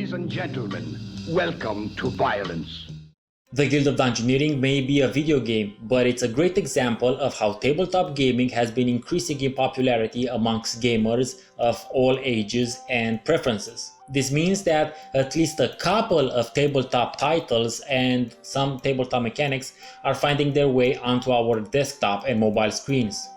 Ladies and gentlemen, welcome to violence. The Guild of Dungeoneering may be a video game, but it's a great example of how tabletop gaming has been increasing in popularity amongst gamers of all ages and preferences. This means that at least a couple of tabletop titles and some tabletop mechanics are finding their way onto our desktop and mobile screens.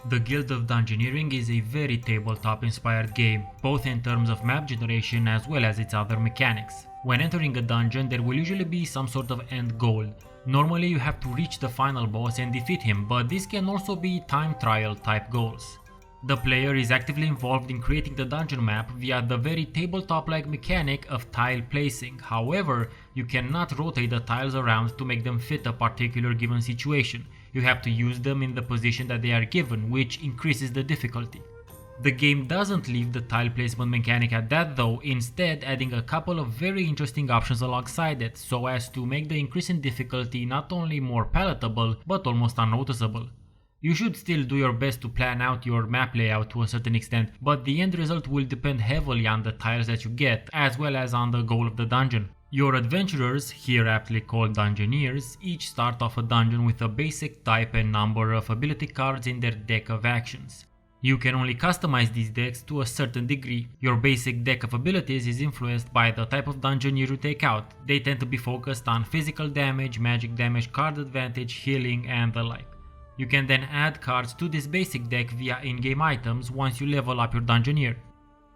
The Guild of Dungeoneering is a very tabletop-inspired game, both in terms of map generation as well as its other mechanics. When entering a dungeon, there will usually be some sort of end goal. Normally you have to reach the final boss and defeat him, but this can also be time trial type goals. The player is actively involved in creating the dungeon map via the very tabletop-like mechanic of tile placing. However, you cannot rotate the tiles around to make them fit a particular given situation. You have to use them in the position that they are given, which increases the difficulty. The game doesn't leave the tile placement mechanic at that though, instead adding a couple of very interesting options alongside it, so as to make the increase in difficulty not only more palatable, but almost unnoticeable. You should still do your best to plan out your map layout to a certain extent, but the end result will depend heavily on the tiles that you get, as well as on the goal of the dungeon. Your adventurers, here aptly called Dungeoneers, each start off a dungeon with a basic type and number of ability cards in their deck of actions. You can only customize these decks to a certain degree. Your basic deck of abilities is influenced by the type of Dungeoneer you take out. They tend to be focused on physical damage, magic damage, card advantage, healing, and the like. You can then add cards to this basic deck via in-game items once you level up your Dungeoneer.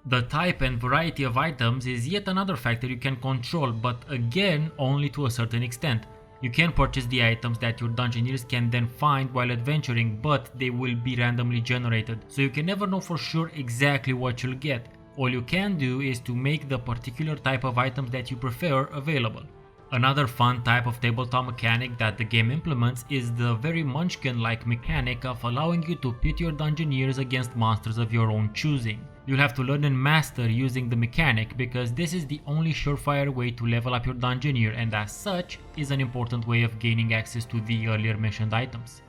The type and variety of items is yet another factor you can control, but again only to a certain extent. You can purchase the items that your Dungeoneers can then find while adventuring, but they will be randomly generated, so you can never know for sure exactly what you'll get. All you can do is to make the particular type of items that you prefer available. Another fun type of tabletop mechanic that the game implements is the very Munchkin-like mechanic of allowing you to pit your Dungeoneers against monsters of your own choosing. You'll have to learn and master using the mechanic because this is the only surefire way to level up your Dungeoneer, and as such is an important way of gaining access to the earlier mentioned items.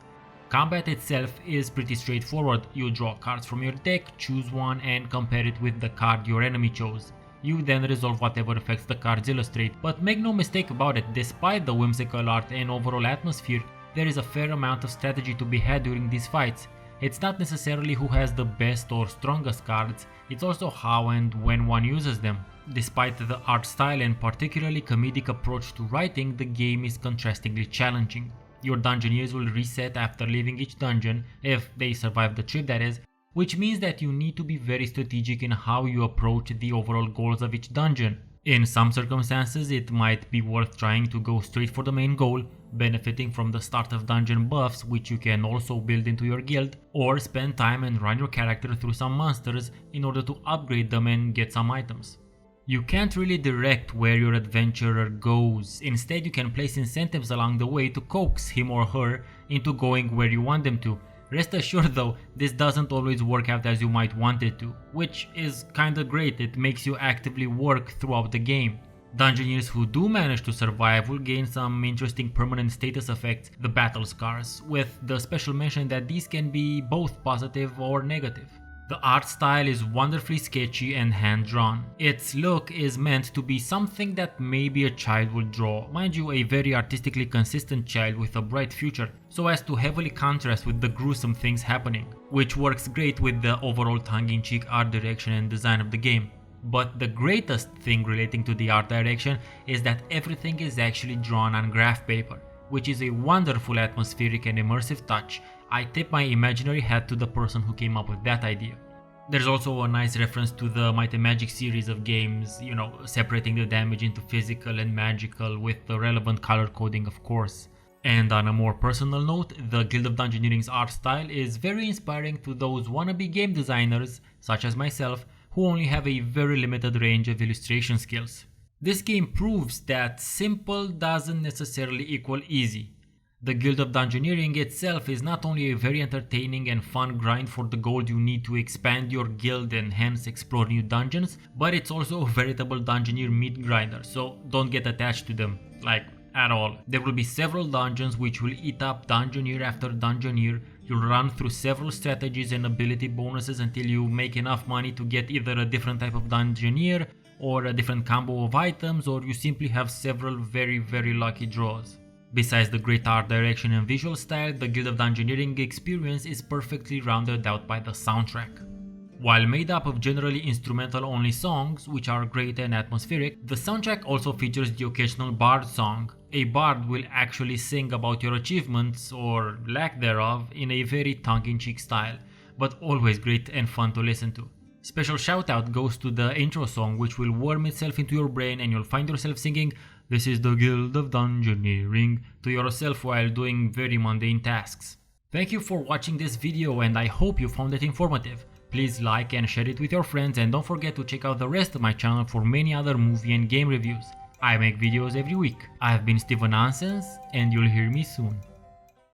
Combat itself is pretty straightforward. You draw cards from your deck, choose one and compare it with the card your enemy chose. You then resolve whatever effects the cards illustrate, but make no mistake about it, despite the whimsical art and overall atmosphere, there is a fair amount of strategy to be had during these fights. It's not necessarily who has the best or strongest cards, it's also how and when one uses them. Despite the art style and particularly comedic approach to writing, the game is contrastingly challenging. Your Dungeoneers will reset after leaving each dungeon, if they survive the trip that is, which means that you need to be very strategic in how you approach the overall goals of each dungeon. In some circumstances, it might be worth trying to go straight for the main goal, benefiting from the start of dungeon buffs which you can also build into your guild, or spend time and run your character through some monsters in order to upgrade them and get some items. You can't really direct where your adventurer goes, instead you can place incentives along the way to coax him or her into going where you want them to. Rest assured though, this doesn't always work out as you might want it to, which is kinda great, it makes you actively work throughout the game. Dungeoneers who do manage to survive will gain some interesting permanent status effects, the battle scars, with the special mention that these can be both positive or negative. The art style is wonderfully sketchy and hand-drawn. Its look is meant to be something that maybe a child would draw, mind you a very artistically consistent child with a bright future, so as to heavily contrast with the gruesome things happening, which works great with the overall tongue-in-cheek art direction and design of the game. But the greatest thing relating to the art direction is that everything is actually drawn on graph paper, which is a wonderful atmospheric and immersive touch. I tip my imaginary hat to the person who came up with that idea. There's also a nice reference to the Might and Magic series of games, separating the damage into physical and magical with the relevant color coding of course. And on a more personal note, the Guild of Dungeoneering's art style is very inspiring to those wannabe game designers, such as myself, who only have a very limited range of illustration skills. This game proves that simple doesn't necessarily equal easy. The Guild of Dungeoneering itself is not only a very entertaining and fun grind for the gold you need to expand your guild and hence explore new dungeons, but it's also a veritable Dungeoneer meat grinder, so don't get attached to them, at all. There will be several dungeons which will eat up Dungeoneer after Dungeoneer, You'll run through several strategies and ability bonuses until you make enough money to get either a different type of Dungeoneer or a different combo of items, or you simply have several very lucky draws. Besides the great art direction and visual style, the Guild of Dungeoneering experience is perfectly rounded out by the soundtrack. While made up of generally instrumental only songs, which are great and atmospheric, the soundtrack also features the occasional bard song. A bard will actually sing about your achievements, or lack thereof, in a very tongue-in-cheek style, but always great and fun to listen to. Special shout out goes to the intro song, which will worm itself into your brain and you'll find yourself singing "This is the Guild of Dungeoneering" to yourself while doing very mundane tasks. Thank you for watching this video and I hope you found it informative. Please like and share it with your friends, and don't forget to check out the rest of my channel for many other movie and game reviews. I make videos every week. I've been Steven Ansens and you'll hear me soon.